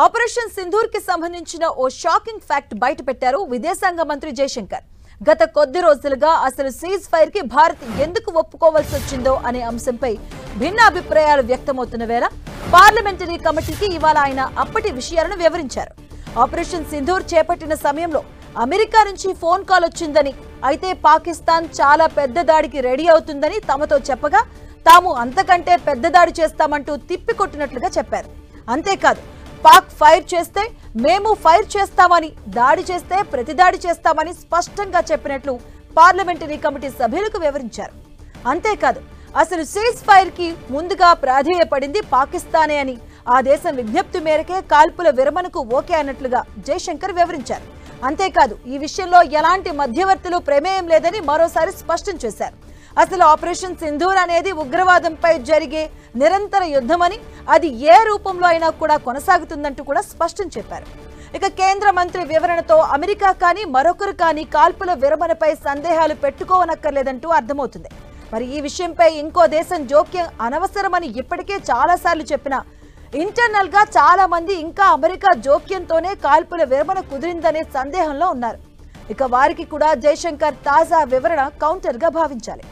Operation Sindoor కి సంబంధించిన ఓ shocking fact బయటపెట్టారు విదేశాంగ మంత్రి జయశంకర్. గత కొద్ది రోజులుగా అసలు సీజ్ ఫైర్ కి భారత్ ఎందుకు ఒప్పుకోవాల్సి వచ్చిందో అనే అంశంపై భిన్న అభిప్రాయాలు వ్యక్తమవుతున్న వేళ పార్లమెంటరీ కమిటీకి ఇవాళ ఆయన అప్పటి విషయాలను వివరించారు. ఆపరేషన్ సింధూర్ చేపట్టిన సమయంలో అమెరికా నుంచి ఫోన్ కాల్ వచ్చిందని, అయితే పాకిస్తాన్ చాలా పెద్ద దాడికి రెడీ అవుతుందని తమతో చెప్పగా తాము అంతకంటే పెద్ద దాడి చేస్తామంటూ తిప్పికొట్టినట్లుగా చెప్పారు. అంతేకాదు, పాక్ ఫైర్ చేస్తే మేము ఫైర్ చేస్తామని, దాడి చేస్తే ప్రతిదాడి చేస్తామని స్పష్టంగా చెప్పినట్లు పార్లమెంటరీ కమిటీ సభ్యులకు వివరించారు. అంతేకాదు, అసలు సీజ్ ఫైర్ కి ముందుగా ప్రాధేయపడింది పాకిస్తానే అని, ఆ దేశం విజ్ఞప్తి మేరకే కాల్పుల విరమణకు ఓకే అన్నట్లుగా జయశంకర్ వివరించారు. అంతేకాదు, ఈ విషయంలో ఎలాంటి మధ్యవర్తులు ప్రమేయం లేదని మరోసారి స్పష్టం చేశారు. అసలు ఆపరేషన్ సింధూర్ అనేది ఉగ్రవాదంపై జరిగే నిరంతర యుద్ధమని, అది ఏ రూపంలో అయినా కూడా కొనసాగుతుందంటూ కూడా స్పష్టం చెప్పారు. ఇక కేంద్ర మంత్రి వివరణతో అమెరికా కానీ మరొకరు కానీ కాల్పుల విరమణపై సందేహాలు పెట్టుకోవనక్కర్లేదంటూ అర్థమవుతుంది. మరి ఈ విషయంపై ఇంకో దేశం జోక్యం అనవసరమని ఇప్పటికే చాలాసార్లు చెప్పినా ఇంటర్నల్ గా చాలా మంది ఇంకా అమెరికా జోక్యంతోనే కాల్పుల విరమణ కుదిరిందనే సందేహంలో ఉన్నారు. ఇక వారికి కూడా జయశంకర్ తాజా వివరణ కౌంటర్ గా భావించాలి.